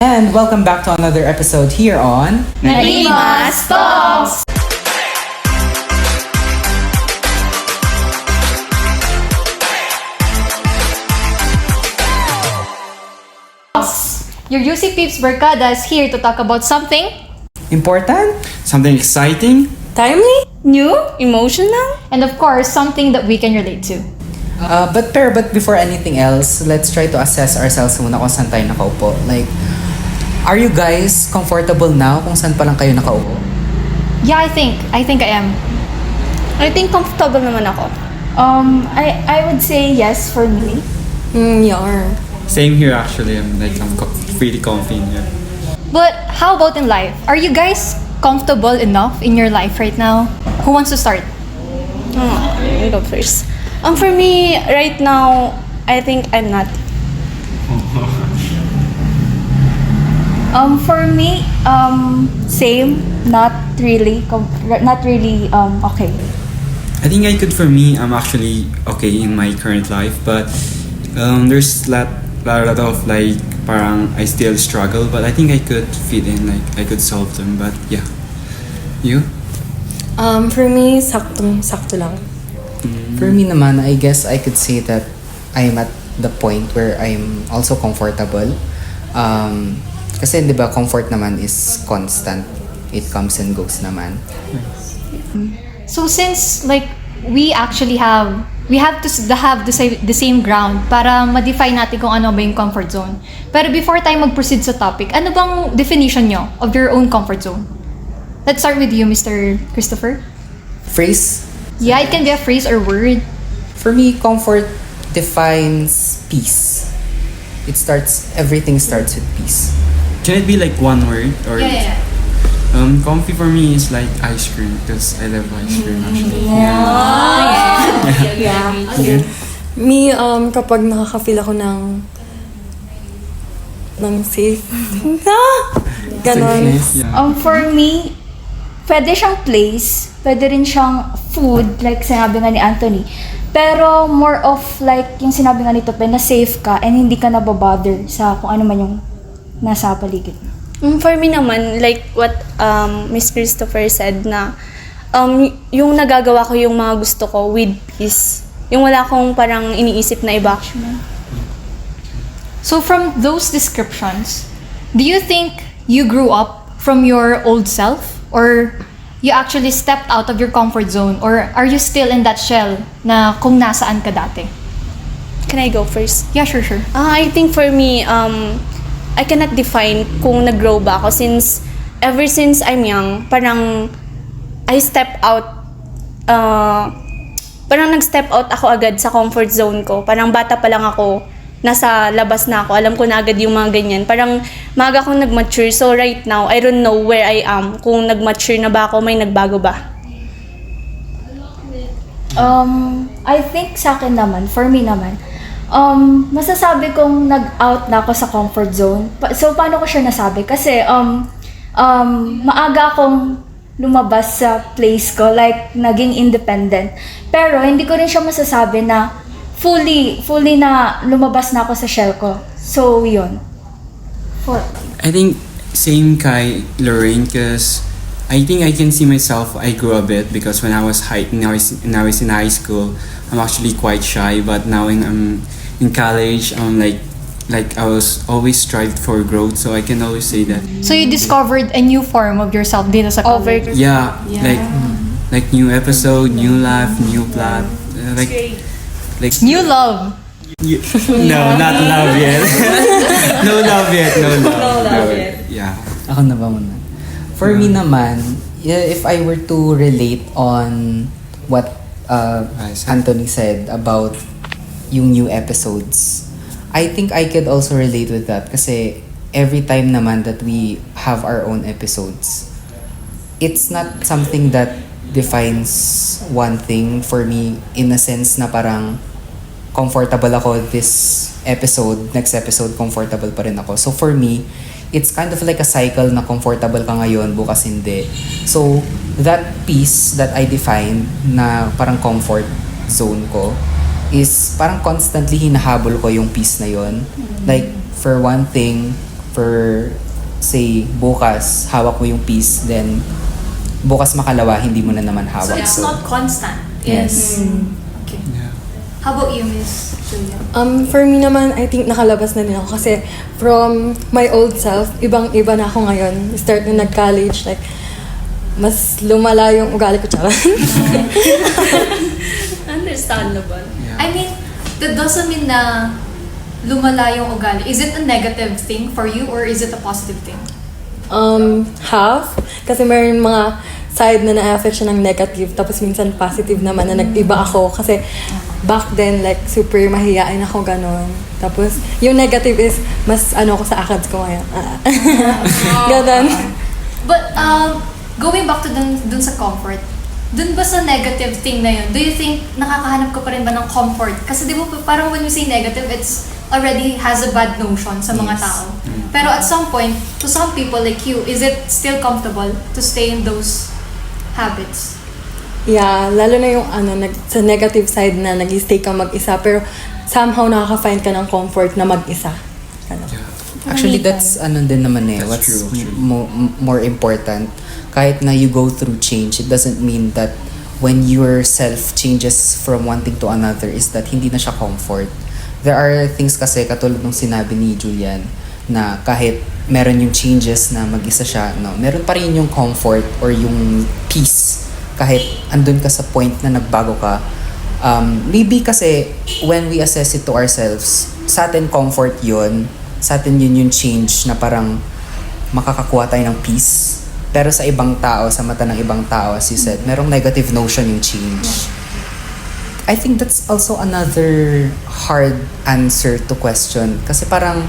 And welcome back to another episode here on Nalimas Talks! Your UC Peeps Barkada is here to talk about something important. Something exciting? timely, new, emotional, and of course, something that we can relate to. But before anything else, let's try to assess ourselves muna kung saan tayo nakaupo. Like, are you guys comfortable now kung saan pa lang kayo nakaupo? Yeah, I think I am. I think comfortable naman ako. I would say yes for me. Yeah. Same here actually. I'm pretty comfy in here. But how about in life? Are you guys comfortable enough in your life right now? Who wants to start? I'll go first. For me, right now, I think I'm not. For me, same. Not really. Okay. I think I could for me. I'm actually okay in my current life, but there's lot of like parang I still struggle, but I think I could fit in. Like I could solve them. But yeah, you? For me, sakto lang. For me naman, I guess I could say that I'm at the point where I'm also comfortable. Kasi di ba comfort naman is constant. It comes and goes naman. So since like we have to have the same ground para ma-define natin kung ano ba yung comfort zone. Pero before tayo mag-proceed sa topic, ano bang definition nyo of your own comfort zone? Let's start with you, Mr. Christopher. Phrase? Yeah, it can be a phrase or word. For me, comfort defines peace. Everything starts with peace. Can it be like one word or? Comfy for me is like ice cream because I love ice cream actually. Yeah. Me, kapag nakaka-feel ako ng safe. Ganon. Safeness, yeah. For me, pwede siyang place, pwede rin siyang food, like sinabi nga ni Anthony. Pero more of like, yung sinabi nga ni Tope, na safe ka and hindi ka nababother sa kung ano man yung nasa paligid. For me naman, like what Miss Christopher said na yung nagagawa ko yung mga gusto ko with peace. Yung wala akong parang iniisip na iba. So from those descriptions, do you think you grew up from your old self? Or you actually stepped out of your comfort zone? Or are you still in that shell na kung nasaan ka dati? Can I go first? Yeah, sure. I think for me, I cannot define kung nag-grow ba ako ever since I'm young, parang I step out, parang nag-step out ako agad sa comfort zone ko. Parang bata pa lang ako, nasa labas na ako, alam ko na agad yung mga ganyan. Parang maaga akong nag-mature, so right now, I don't know where I am. Kung nag-mature na ba ako, may nagbago ba? I think sa akin naman, for me naman, masasabi kong nag-out na ako sa comfort zone. So, paano ko siya nasabi? Kasi, maaga akong lumabas sa place ko, like, naging independent. Pero, hindi ko rin siya masasabi na fully na lumabas na ako sa shell ko. So, yun. I think same kay Lorraine because I think I can see myself. I grew a bit because when I was in high school, I'm actually quite shy. But now I'm in college, I'm like I was always strived for growth. So I can always say that. So, you discovered a new form of yourself dito sa college? Yeah. Like new episode, new life, new plot. Like New love. no, not love yet. No love yet. Yeah. Ako na ba muna? For me naman, if I were to relate on what Anthony said about yung new episodes, I think I could also relate with that kasi every time naman that we have our own episodes, it's not something that defines one thing for me in a sense na parang comfortable ako this episode, next episode comfortable pa rin ako. So for me, it's kind of like a cycle na comfortable ka ngayon, bukas hindi. So that piece that I defined na parang comfort zone ko is parang constantly hinahabol ko yung piece na yon. Like for one thing, For, say, bukas, hawak mo yung piece, then bukas makalawa, hindi mo na naman So hawak. it's not constant. Yes. Okay. Yeah. How about you, Miss Julia? For me naman, I think nakalabas na din ako kasi from my old self, ibang-iba na ako ngayon. Start na nag-college, like, mas lumala yung ugali ko, tsara. Understandable. I mean, that doesn't mean na lumala yung ugali. Is it a negative thing for you or is it a positive thing? Half. Kasi mayroon mga side na na-affect siya ng negative, tapos minsan positive naman na nag-iba ako. Kasi back then, like, super mahihain ako ganon. Tapos, yung negative is, mas ano ko sa ACADS ko ngayon. Ganon. But going back to dun sa comfort, dun ba sa negative thing na yun, do you think nakakahanap ka pa rin ba ng comfort? Kasi di ba parang when you say negative, it's already has a bad notion sa mga tao. Pero at some point, to some people like you, is it still comfortable to stay in those habits? Yeah, lalo na yung sa negative side na nag-stay ka mag-isa, pero somehow nakaka-find ka ng comfort na mag-isa. Ano. Actually, that's din naman eh. That's What's true. more important. Kahit na you go through change, it doesn't mean that when your self changes from one thing to another is that hindi na siya comfort. There are things kasi, katulad ng sinabi ni Julian, na kahit meron yung changes na mag-isa siya, no, meron pa rin yung comfort or yung peace kahit andun ka sa point na nagbago ka. Maybe kasi when we assess it to ourselves, sa atin comfort yun, sa atin yun yung change na parang makakakuha tayo ng peace. Pero sa ibang tao, sa mata ng ibang tao, as you said, merong negative notion yung change. I think that's also another hard answer to question. Kasi parang,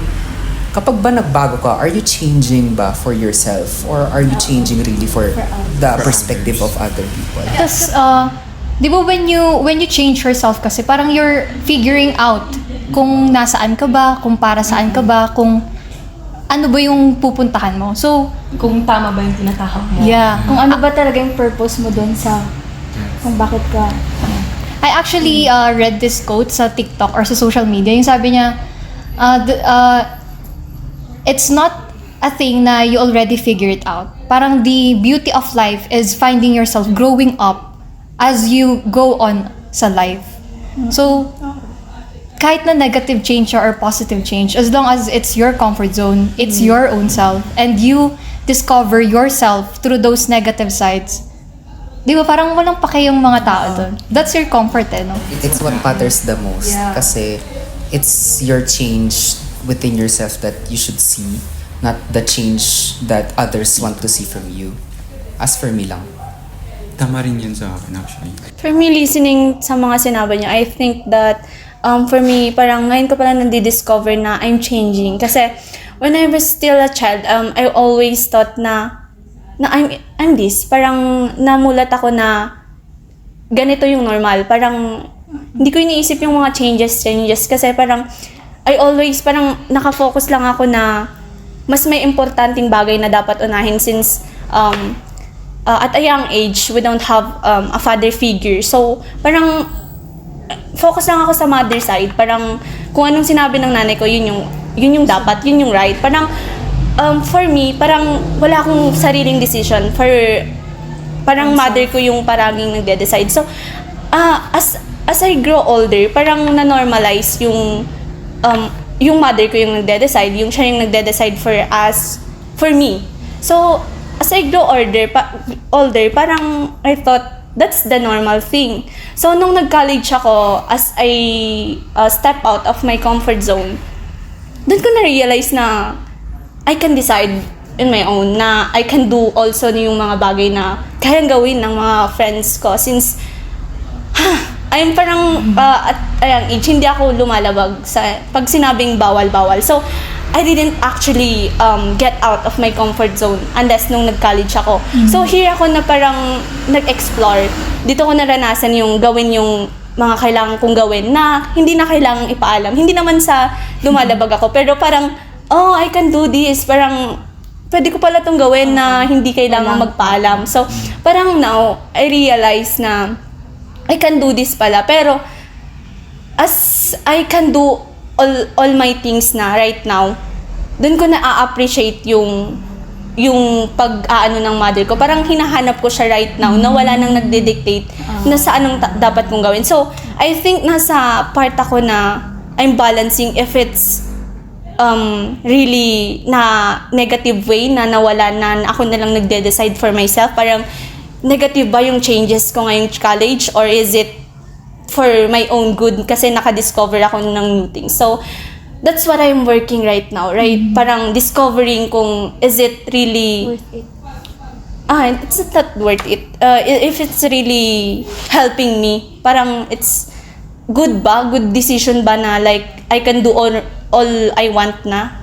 kapag ba nagbago ka, are you changing ba for yourself? Or are you changing really for the perspective of other people? Tapos, di ba when you change yourself kasi parang you're figuring out kung nasaan ka ba, kung para saan ka ba, kung ano ba yung pupuntahan mo. So, Kung tama ba yung tinatahak mo? yeah. Kung ano ba talaga yung purpose mo dun sa kung bakit ka. I actually read this quote sa TikTok or sa social media. Yung sabi niya, it's not a thing na you already figure it out. Parang the beauty of life is finding yourself growing up as you go on sa life. So, kahit na negative change or positive change, as long as it's your comfort zone, it's your own self, and you discover yourself through those negative sides, di ba parang walang pake yung mga tao doon. That's your comfort no? It's what matters the most. Yeah. Kasi it's your change within yourself that you should see, not the change that others want to see from you. As for me lang. Tama rin yan sa akin actually. For me, listening sa mga sinabi niya, I think that for me, parang ngayon ko pala nandi-discover na I'm changing. Kasi when I was still a child, I always thought na I'm this. Parang namulat ako na ganito yung normal. Parang hindi ko iniisip yung mga changes. Kasi parang I always parang nakafocus lang ako na mas may importanteng bagay na dapat unahin since at a young age, we don't have a father figure. So, parang focus lang ako sa mother side. Parang kung anong sinabi ng nanay ko, yun yung dapat, yun yung right. Parang for me, parang wala akong sariling decision. Parang mother ko yung paranging nagde-decide. So, as I grow older, parang na-normalize yung mother ko yung nagde-decide, yung siya yung nagde-decide for me. So, as I grow older, parang I thought that's the normal thing. So, nung nag-college ako, as I step out of my comfort zone, doon ko na-realize na I can decide in my own, na I can do also yung mga bagay na kayang gawin ng mga friends ko since I'm parang at a young age, hindi ako lumalabag sa pag sinabing bawal-bawal. So, I didn't actually get out of my comfort zone unless nung nag-college ako. So, here ako na parang nag-explore. Dito ko naranasan yung gawin yung mga kailangan kong gawin na hindi na kailangang ipaalam. Hindi naman sa lumalabag ako, pero parang, oh, I can do this. Parang, pwede ko pala itong gawin na hindi kailangang magpaalam. So, parang now, I realize na I can do this pala. Pero, as I can do all my things na right now, doon ko na-appreciate yung pag-aano ng mother ko. Parang hinahanap ko siya right now na wala nang nagde-dictate na sa anong dapat kong gawin. So, I think nasa part ako na I'm balancing if it's really na negative way na nawala na ako na lang nagde-decide for myself. Parang negative ba yung changes ko ngayong college or is it for my own good kasi nakadiscover ako ng new things. So, that's what I'm working right now, right? Parang discovering kung is it really Worth it. it's not worth it. If it's really helping me, parang it's good ba? Good decision ba na like I can do all I want na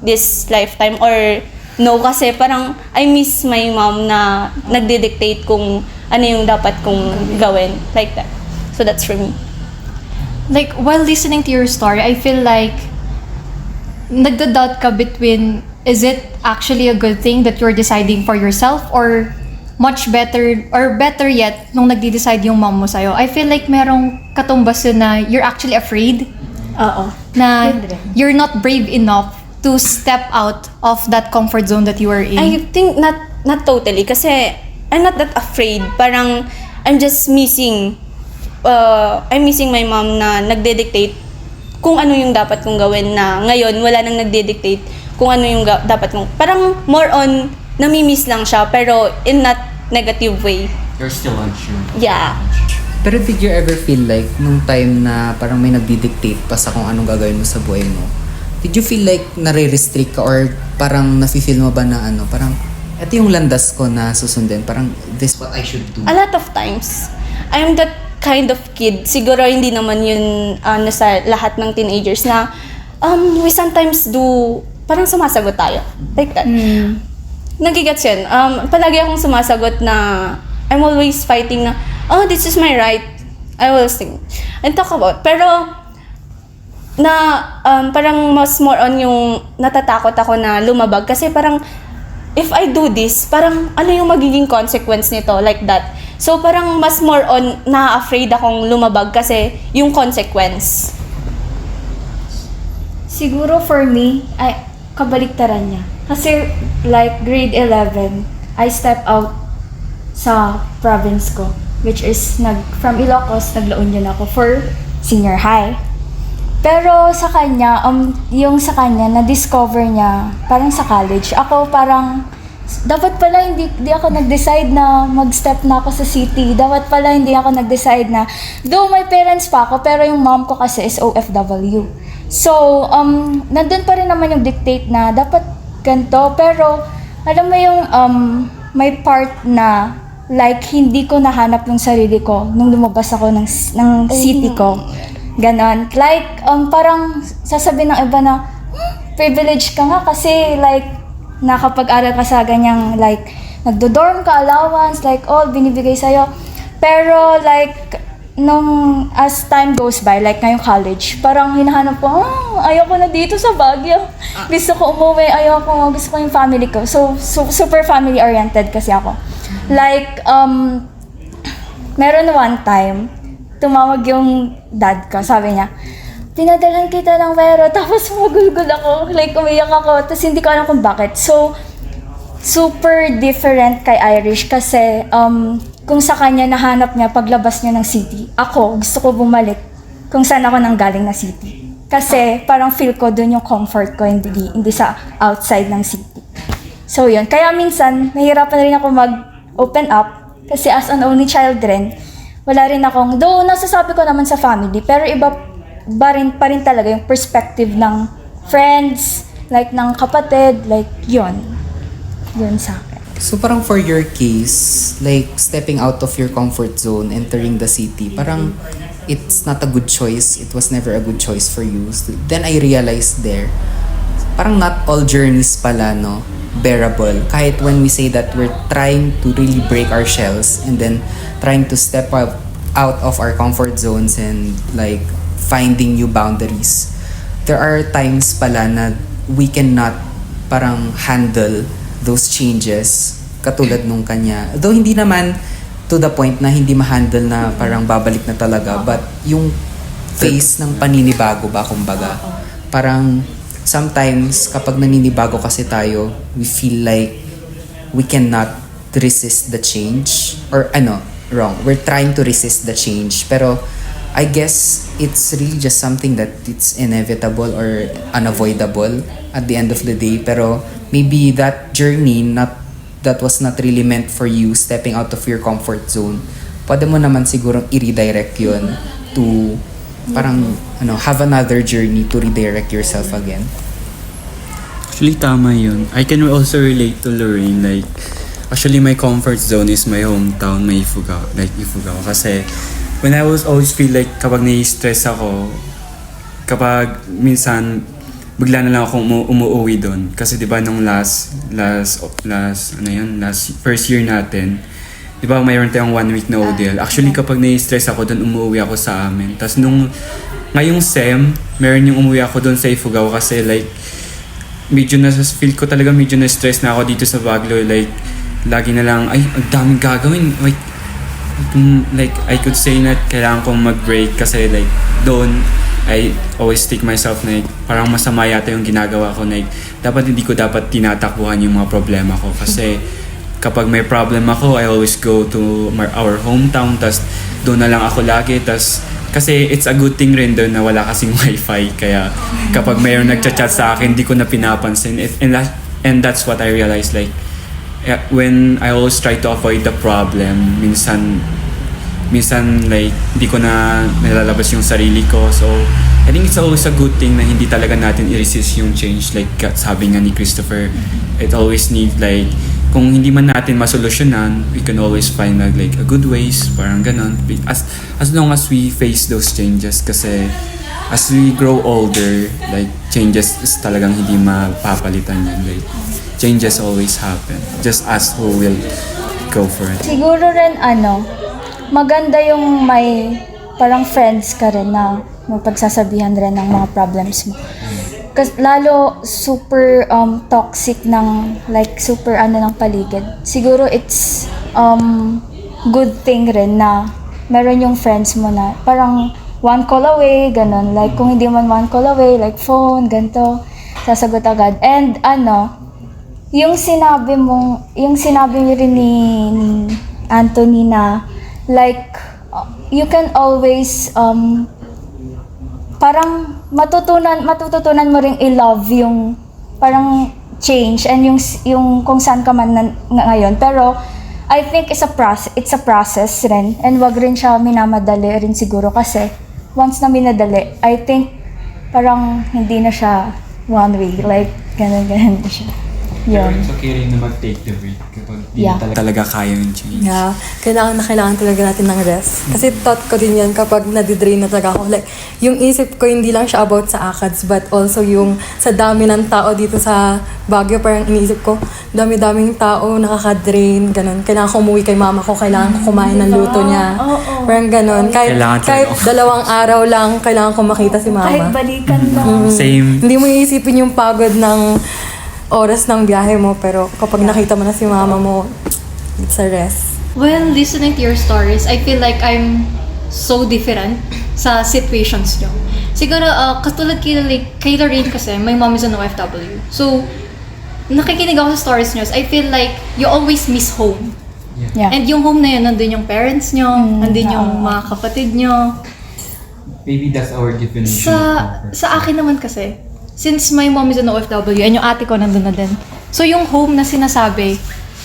this lifetime or no kasi parang I miss my mom na nagde-dictate kung ano yung dapat kong gawin like that. So that's for me. Like, while listening to your story, I feel like nagda-doubt ka between, is it actually a good thing that you're deciding for yourself or much better, or better yet, nung nagde-decide yung mom mo sa'yo? I feel like merong katumbas yun na you're actually afraid Oo. na Yun rin. you're not brave enough to step out of that comfort zone that you are in. I think not totally kasi I'm not that afraid. Parang I'm just missing I'm missing my mom na nagde-dictate kung ano yung dapat kong gawin na ngayon wala nang nagde-dictate kung ano yung dapat kong parang more on nami-miss lang siya pero in not negative way. You're still unsure. Yeah. Pero did you ever feel like nung time na parang may nagdi-dictate pa sa kung anong gagawin mo sa buhay mo, did you feel like nare-restrict ka or parang nafe-feel mo ba na ano, parang ito yung landas ko na susundin, parang this what I should do? A lot of times I'm that kind of kid. Siguro hindi naman yun sa lahat ng teenagers na we sometimes do parang sumasagot tayo. Like that. Nagigets yun. Palagi akong sumasagot na I'm always fighting na, oh, this is my right. I will sing and talk about. Pero na parang mas more on yung natatakot ako na lumabag kasi parang if I do this, parang ano yung magiging consequence nito like that. So parang mas more on na-afraid akong lumabag kasi yung consequence. Siguro for me, ay kabaliktaran niya. Kasi like grade 11, I step out sa province ko, which is from Ilocos, nag-La Union ako for senior high. Pero sa kanya, yung sa kanya, na-discover niya, parang sa college, ako parang, dapat pala hindi ako nag-decide na mag-step na ako sa city. Dapat pala hindi ako nag-decide na, though may parents pa ako, pero yung mom ko kasi is OFW. So, nandun pa rin naman yung dictate na dapat ganito. Pero, alam mo yung may part na like hindi ko nahanap yung sarili ko nung lumabas ako ng city ko. Ganon. Like, parang sasabihin ng iba na, privileged ka nga kasi like, nakapag-aral ka sa ganyang like, nagdo-dorm ka, allowance, like all binibigay sa'yo. Pero like, nung as time goes by, like ngayong college, parang hinahanap ko, ayoko na dito sa Baguio. Gusto ko umuwi, gusto ko yung family ko. So super family-oriented kasi ako. Like, meron one time, tumawag yung dad ko, sabi niya, pinadalan kita ng pera, tapos magulgul ako, like umiyak ako, tapos hindi ko alam kung bakit. So, super different kay Irish kasi kung sa kanya nahanap niya paglabas niya ng city, ako gusto ko bumalik kung saan ako nanggaling na city. Kasi parang feel ko dun yung comfort ko, hindi sa outside ng city. So yun, kaya minsan nahihirapan rin ako mag-open up kasi as an only child rin, wala rin akong, though nasasabi ko naman sa family, pero iba pa rin talaga yung perspective ng friends, like ng kapatid, like yun sa akin. So parang for your case, like stepping out of your comfort zone, entering the city, parang it's not a good choice. It was never a good choice for you. So, then I realized there, parang not all journeys pala, no, bearable. Kahit when we say that we're trying to really break our shells and then trying to step out of our comfort zones and like finding new boundaries, there are times pala na we cannot parang handle those changes katulad nung kanya. Though hindi naman to the point na hindi ma-handle na parang babalik na talaga, but yung phase ng paninibago ba kumbaga, parang sometimes kapag naninibago kasi tayo, we feel like we cannot resist the change. Or wrong. We're trying to resist the change. Pero I guess it's really just something that it's inevitable or unavoidable at the end of the day. Pero maybe that journey, that was not really meant for you, stepping out of your comfort zone, pwede mo naman sigurong i-redirect yun to parang have another journey to redirect yourself again. Actually, tama yun. I can also relate to Lorraine. Like, actually, my comfort zone is my hometown, may Ifugao. Like, Ifugao. Kasi, when I was always feel like kapag nai-stress ako, kapag minsan, bigla na lang ako umuwi doon. Kasi di ba nung last first year natin, di ba mayroon tayong 1 week na ODL. Actually, kapag nai-stress ako doon, umuwi ako sa amin. Tapos ngayong SEM, meron yung umuwi ako doon sa Ifugao kasi like, feel ko talaga medyo na-stress na ako dito sa Baguio. Like, lagi na lang, ay, ang daming gagawin. Like, I could say na kailangan kong mag-break kasi like, doon, I always take myself na like, parang masama yata yung ginagawa ko. Like, hindi ko dapat tinatakbuhan yung mga problema ko. Kasi, kapag may problem ako, I always go to our hometown. Tas, doon na lang ako lagi. Tas, kasi it's a good thing rin doon na wala kasing wifi. Kaya, kapag mayroong nagchat-chat sa akin, di ko na pinapansin. And that's what I realized. Like, when I always try to avoid the problem, minsan like hindi ko na nilalabas yung sarili ko. So I think it's always a good thing na hindi talaga natin i-resist yung change. Like sabi nga ni Christopher, it always need like kung hindi man natin masolusyonan, we can always find like a good ways, parang ganon. As long as we face those changes, kasi as we grow older, like changes is talagang hindi mapapalitan yan. Like changes always happen. Just us who will go for it. Siguro rin maganda yung may parang friends ka rin na mapagsasabihan rin ng mga problems mo. Kasi lalo super toxic ng like super ng paligid. Siguro it's good thing rin na meron yung friends mo na parang 1 call away, ganun. Like kung hindi man 1 call away, like phone, ganito, sasagot agad. And yung sinabi rin ni Anthony na like you can always parang matututunan mo ring i-love yung parang change and yung kung saan ka man ngayon. Pero I think it's a process rin, and wag rin siya minamadali rin siguro kasi once na minadali, I think parang hindi na siya one way, like ganun na siya. Yun. It's okay rin na mag-take the break kapag di talaga kaya yung change. Yeah, kailangan talaga natin ng rest. Kasi thought ko din yan kapag nadidrain na talaga ako. Like, yung isip ko hindi lang siya about sa ACADS, but also yung sa dami ng tao dito sa Baguio, parang iniisip ko, dami-daming tao, nakaka-drain, ganun. Kailangan ko umuwi kay mama ko, kailangan ko kumain ng luto niya. Parang ganun. Kahit 2 araw lang, kailangan ko makita si mama. Kahit balikan lang. Same. Hindi mo iisipin yung pagod ng oras ng biyahe mo, pero kapag nakita mo na si mama mo, it's a rest. Well, listening to your stories, I feel like I'm so different sa situations nyo. Siguro, katulad kay Lorraine kasi, my mom is an OFW. So, nakikinig ako sa stories nyo, I feel like you always miss home. Yeah. And yung home na yun, nandun yung parents nyo, nandun yung mga kapatid nyo. Maybe that's our definition of comfort. Sa akin naman kasi, since my mom is an OFW and yung ate ko nandun na din. So yung home na sinasabi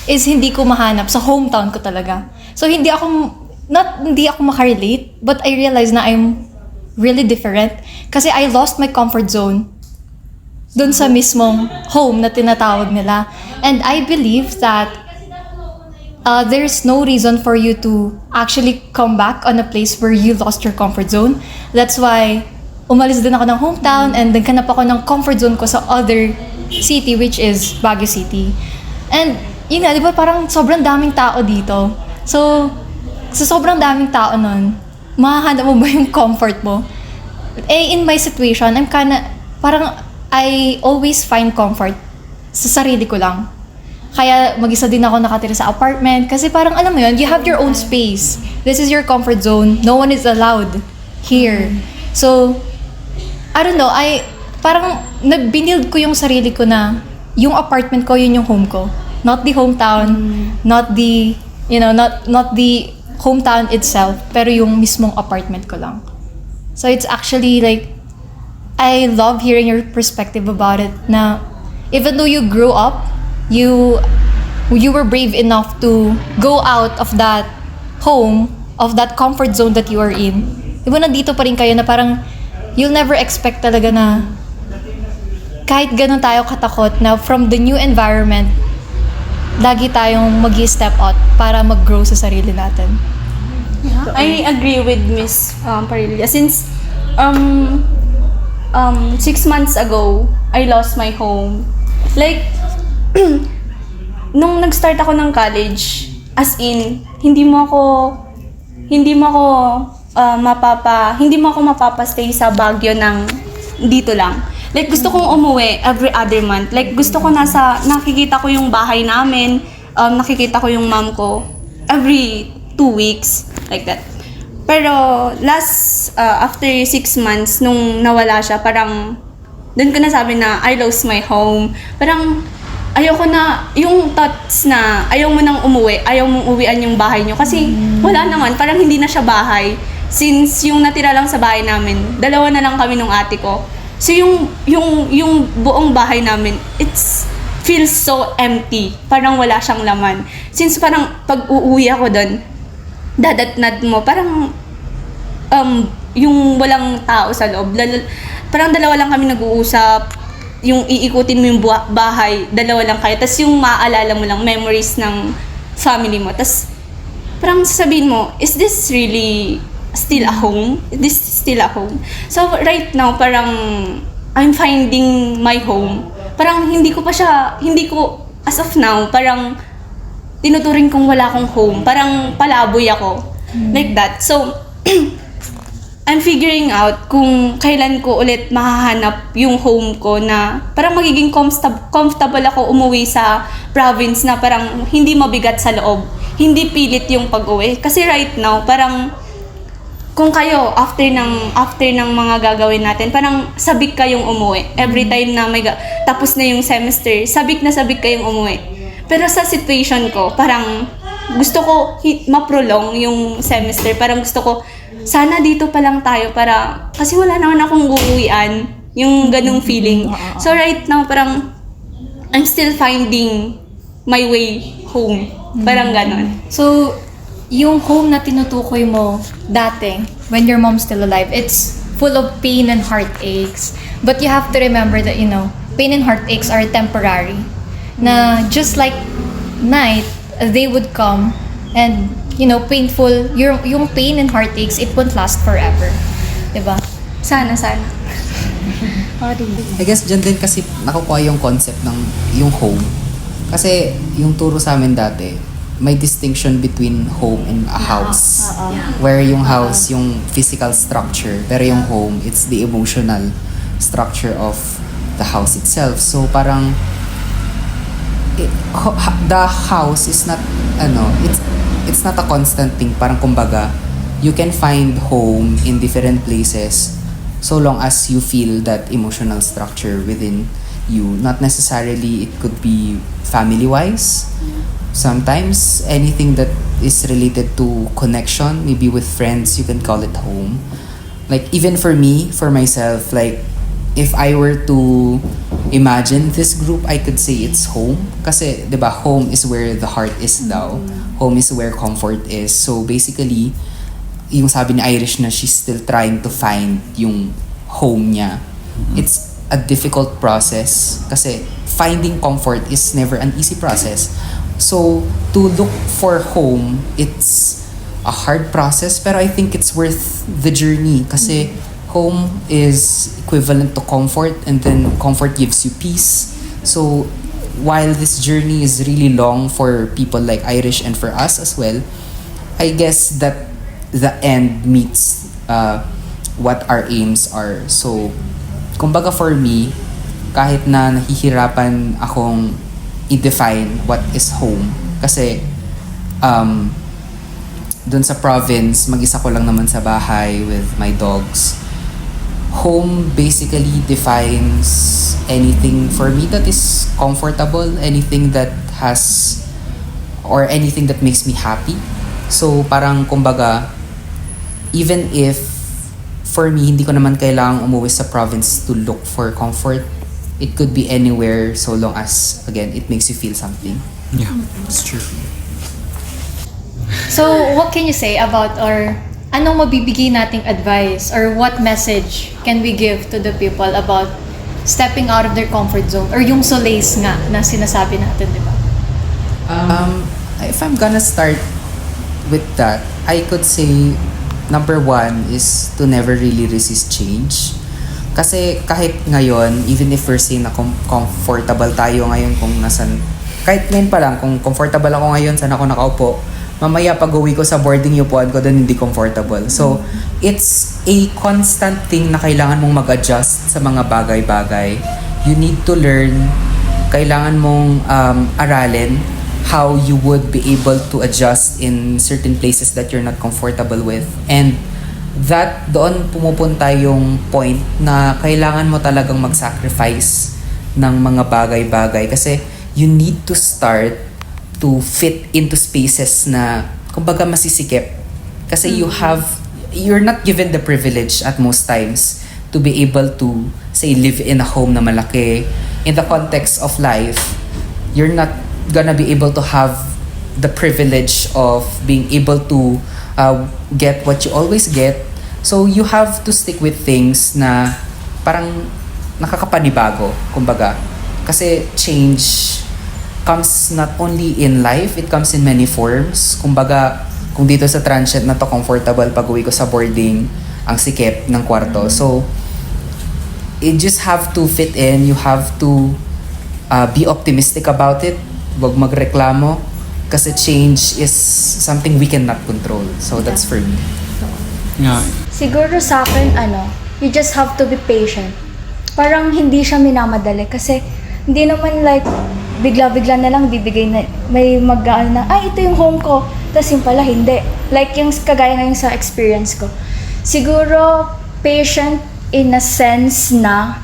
is hindi ko mahanap sa hometown ko talaga. So hindi ako makarelate, but I realize na I'm really different kasi I lost my comfort zone dun sa mismong home na tinatawag nila. And I believe that there's no reason for you to actually come back on a place where you lost your comfort zone. That's why umalis din ako ng hometown and naghanap ako ng comfort zone ko sa other city, which is Baguio City. And yun nga, di ba parang sobrang daming tao dito. So, sa sobrang daming tao nun, mahahanap mo ba yung comfort mo? In my situation, parang I always find comfort sa sarili ko lang. Kaya mag-isa din ako nakatira sa apartment kasi parang alam mo yun, you have your own space. This is your comfort zone. No one is allowed here. So, I don't know, parang binild ko yung sarili ko na yung apartment ko, yun yung home ko. Not the hometown, not the, not the hometown itself, pero yung mismong apartment ko lang. So it's actually like, I love hearing your perspective about it na even though you grew up, you were brave enough to go out of that home, of that comfort zone that you are in. Diba nandito pa rin kayo na parang you'll never expect talaga na kahit ganun tayo katakot na from the new environment, lagi tayong mag-step out para mag-grow sa sarili natin. I agree with Miss Parilia. Since 6 months ago, I lost my home. Like, nung nag-start ako ng college, as in, hindi mo ako mapapastay sa Baguio ng dito lang. Like, gusto kong umuwi every other month. Like, gusto ko nakikita ko yung bahay namin, nakikita ko yung mom ko every 2 weeks, like that. Pero after 6 months, nung nawala siya, parang doon ko nasabi na I lost my home. Parang ayoko na, yung thoughts na ayaw mo nang umuwi, ayaw mong uwian yung bahay nyo. Kasi wala naman, parang hindi na siya bahay. Since yung natira lang sa bahay namin, 2 na lang kami nung ate ko. So yung buong bahay namin, feels so empty. Parang wala siyang laman. Since parang pag uuwi ako doon, dadatnad mo, parang yung walang tao sa loob. Parang 2 lang kami nag-uusap. Yung iikutin mo yung bahay, 2 lang kayo. Tapos yung maaalala mo lang, memories ng family mo. Tapos parang sasabihin mo, is this really still a home? Is this still a home? So right now, parang I'm finding my home. Parang as of now, parang tinuturing kong wala akong home. Parang palaboy ako. Like that. So, I'm figuring out kung kailan ko ulit mahahanap yung home ko na parang magiging comfortable ako umuwi sa province na parang hindi mabigat sa loob. Hindi pilit yung pag-uwi. Kasi right now, parang kung kayo, after ng mga gagawin natin, parang sabik kayong umuwi. Every time na tapos na yung semester, sabik kayong umuwi. Pero sa situation ko, parang gusto ko ma-prolong yung semester. Parang gusto ko, sana dito pa lang tayo kasi wala naman akong uuwian. Yung ganung feeling. So right now, parang I'm still finding my way home. Parang ganon. So, yung home na tinutukoy mo dati, when your mom's still alive, it's full of pain and heartaches. But you have to remember that, pain and heartaches are temporary. Na just like night, they would come and, painful, yung pain and heartaches, it won't last forever. Diba? Sana. I guess dyan din kasi nakukuha yung concept ng yung home. Kasi yung turo sa amin dati, may distinction between home and a house. Where yung house, yung physical structure, pero yung home, it's the emotional structure of the house itself. So parang the house is not it's not a constant thing. Parang kumbaga, you can find home in different places so long as you feel that emotional structure within you. Not necessarily it could be family-wise. Sometimes anything that is related to connection, maybe with friends, you can call it home. Like even for me, for myself, like if I were to imagine this group, I could say it's home. Kasi, di ba, home is where the heart is daw. Home is where comfort is. So basically, yung sabi ni Irish na she's still trying to find yung home niya. It's a difficult process kasi finding comfort is never an easy process. So, to look for home, it's a hard process, pero I think it's worth the journey kasi home is equivalent to comfort, and then comfort gives you peace. So, while this journey is really long for people like Irish and for us as well, I guess that the end meets what our aims are. So, kumbaga for me, kahit na nahihirapan akong i-define what is home. Kasi, dun sa province, mag-isa ko lang naman sa bahay with my dogs. home basically defines anything for me that is comfortable, anything that has, or anything that makes me happy. So parang kumbaga, even if for me, hindi ko naman kailangang umuwi sa province to look for comfort. It could be anywhere so long as, again, it makes you feel something. Yeah, it's true. So, what can you say about, or anong mabibigay nating advice or what message can we give to the people about stepping out of their comfort zone or yung solace nga na sinasabi natin, di ba? If I'm gonna start with that, I could say number one is to never really resist change. Kasi kahit ngayon, even if we're saying na comfortable tayo ngayon kung nasan, kahit ngayon pa lang, kung comfortable ako ngayon, saan ako nakaupo, mamaya pag uwi ko sa boarding upuan ko, doon hindi comfortable. So, it's a constant thing na kailangan mong mag-adjust sa mga bagay-bagay. You need to learn, kailangan mong aralin how you would be able to adjust in certain places that you're not comfortable with. And that doon pumupunta yung point na kailangan mo talagang mag-sacrifice ng mga bagay-bagay kasi you need to start to fit into spaces na kumbaga masisikip kasi you're not given the privilege at most times to be able to say live in a home na malaki. In the context of life, you're not gonna be able to have the privilege of being able to get what you always get. So you have to stick with things na parang nakakapanibago, kumbaga. Kasi change comes not only in life, it comes in many forms. Kumbaga, kung dito sa transient na to comfortable pag uwi ko sa boarding, ang sikip ng kwarto. So, you just have to fit in, you have to be optimistic about it, wag magreklamo, kasi change is something we cannot control. So, that's for me. Yeah. Siguro sa akin, you just have to be patient. Parang hindi siya minamadali kasi hindi naman like bigla-bigla na lang bibigay na may na, ito yung home ko. Tapos yung pala hindi. Like yung kagaya ngayon sa experience ko. Siguro patient in a sense na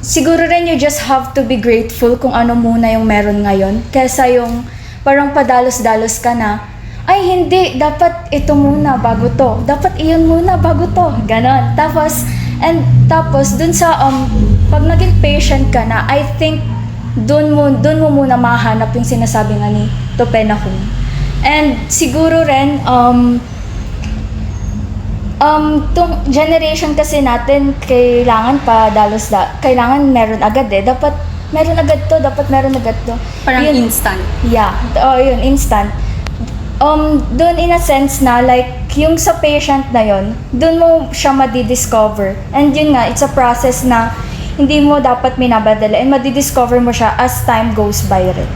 siguro rin you just have to be grateful kung ano muna yung meron ngayon. Kesa yung parang padalos-dalos ka na, ay hindi, dapat ito muna bago to. Dapat iyon muna bago to. Ganon. Tapos dun sa, pag naging patient ka na, I think, dun mo muna mahanap yung sinasabi nga ni Topenahon. And siguro rin, tong generation kasi natin, kailangan meron agad eh. Dapat meron agad to, Parang yun, instant. Yeah, yun, instant. Doon in a sense na like yung sa patient na yon, doon mo siya madi-discover. And yun nga, it's a process na hindi mo dapat minabadala and madi-discover mo siya as time goes by rin.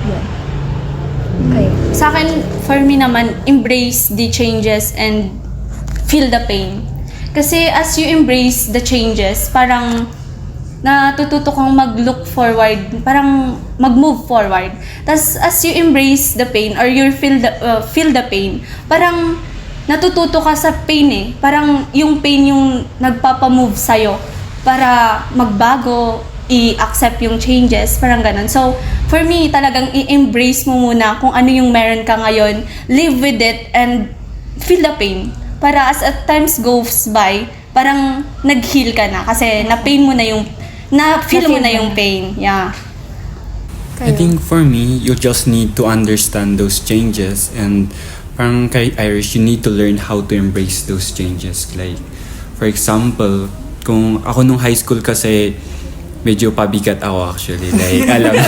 Yun. Okay. Sa akin, for me naman, embrace the changes and feel the pain. Kasi as you embrace the changes, parang natututo kang mag-look forward, parang mag-move forward. Tapos as you embrace the pain or you feel the pain, parang natututo ka sa pain eh. Parang yung pain yung nagpapamove sa'yo para magbago, i-accept yung changes, parang ganun. So, for me, talagang i-embrace mo muna kung ano yung meron ka ngayon, live with it and feel the pain. Para as times goes by, parang nag-heal ka na kasi na-pain mo na yung na-feel mo na yung pain. Yeah. I think for me, you just need to understand those changes and parang kay Irish, you need to learn how to embrace those changes. Like, for example, kung ako nung high school kasi medyo pabigat ako actually. Like, alam mo.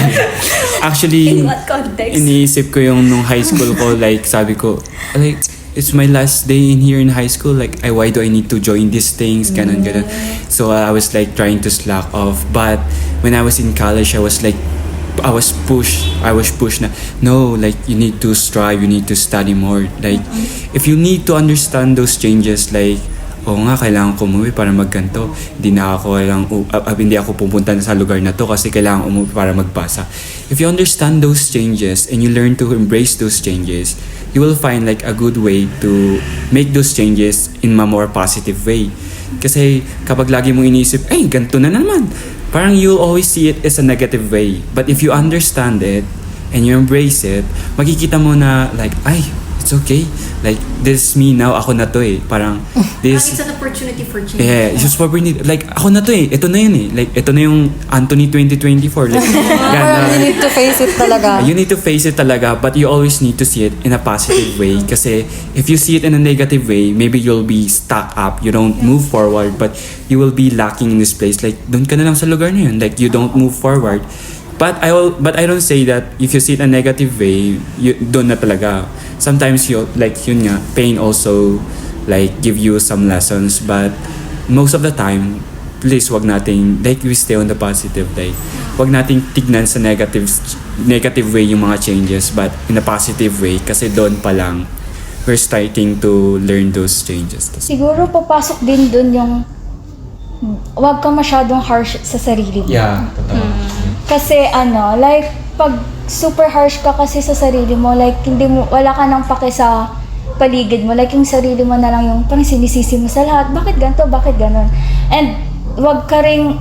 Actually, In what context? iniisip ko yung nung high school ko, like, sabi ko, like, it's my last day in here in high school. Like, why do I need to join these things? Ganun. So I was like trying to slack off. But when I was in college, I was pushed na, no, like, you need to strive, you need to study more. Like, if you need to understand those changes, like, oo nga, kailangan ko umuwi para magganto. Hindi ako pupunta sa lugar na to kasi kailangan umuwi para magbasa. If you understand those changes and you learn to embrace those changes, you will find like a good way to make those changes in a more positive way. Kasi kapag lagi mong iniisip, ay, ganito na naman, parang you'll always see it as a negative way. But if you understand it and you embrace it, makikita mo na like, ay, it's okay. Like, this is me now, ako na to eh. Parang, It's an opportunity for change. yeah, it's just what we need. Like, ako na to eh. Ito na yun eh. Like, ito na yung Anthony 2024. Like, Parang you need to face it talaga. You need to face it talaga, but you always need to see it in a positive way. Kasi if you see it in a negative way, maybe you'll be stuck up. You don't move forward, but you will be lacking in this place. Like, doon ka na lang sa lugar na yun. Like, you don't move forward. But I don't say that if you see it in a negative way, doon na talaga. Sometimes yun nga, pain also like give you some lessons, but most of the time, please wag nating, like, we stay on the positive, like wag nating tignan sa negative way yung mga changes, but in a positive way, kasi doon pa lang we're starting to learn those changes. Siguro papasok din dun yung wag ka masyadong harsh sa sarili mo. Yeah, totoo. Kasi like pag super harsh ka kasi sa sarili mo, like wala ka nang pake sa paligid mo, like yung sarili mo na lang yung parang sinisisi mo sa lahat, bakit ganito, bakit ganon. And wag ka ring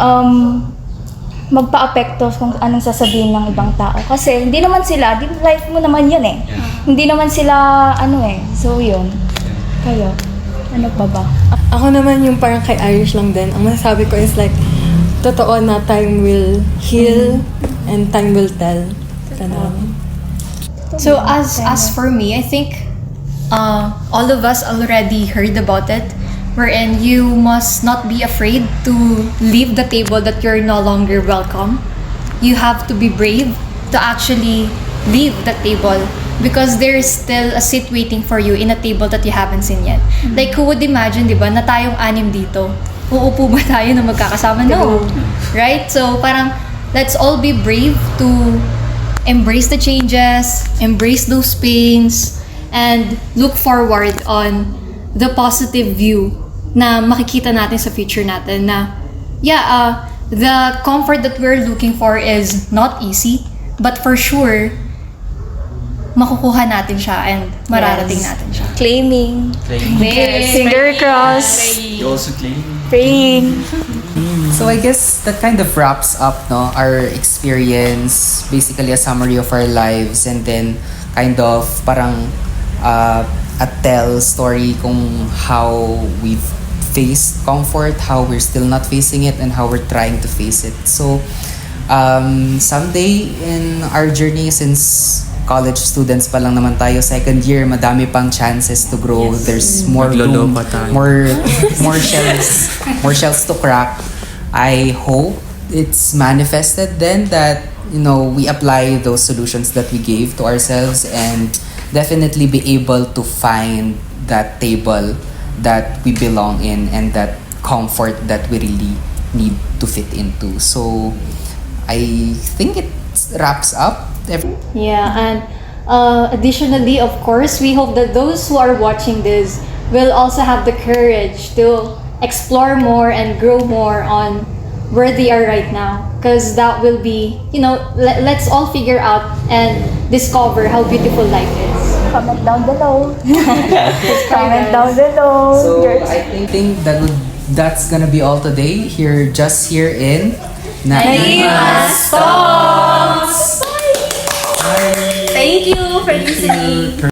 magpa-apekto kung anong sasabihin ng ibang tao, kasi hindi naman sila, life mo naman yun eh. Hindi naman sila so yun. Kayo, ano pa ba? Ako naman yung parang kay Irish lang din. Ang masasabi ko is like, totoo na time will heal and time will tell. Ganun. So as for me, I think all of us already heard about it, wherein you must not be afraid to leave the table that you're no longer welcome. You have to be brave to actually leave the table, because there is still a seat waiting for you in a table that you haven't seen yet. Like, who would imagine, di ba, na tayong 6 dito? Uupo ba tayo na magkakasama? No. Right? So, parang, let's all be brave to embrace the changes, embrace those pains, and look forward on the positive view na makikita natin sa future natin na, the comfort that we're looking for is not easy, but for sure, makukuha natin siya and mararating natin siya. Claiming. Yes. Finger crossed. You also claim? Praying. So I guess that kind of wraps up our experience, basically a summary of our lives, and then kind of parang a tell story kung how we've faced comfort, how we're still not facing it, and how we're trying to face it. So someday in our journey, since college students pa lang naman tayo, second year, madami pang chances to grow. There's more room, Maglolo pa tayo. more shells to crack. I hope it's manifested then that we apply those solutions that we gave to ourselves and definitely be able to find that table that we belong in and that comfort that we really need to fit into. So I think it wraps up. Yeah, and additionally, of course, we hope that those who are watching this will also have the courage to explore more and grow more on where they are right now, because that will be, let's all figure out and discover how beautiful life is. Comment down below. Comment down below. So I think that's gonna be all today here in Naimas Talks! Thank you for listening.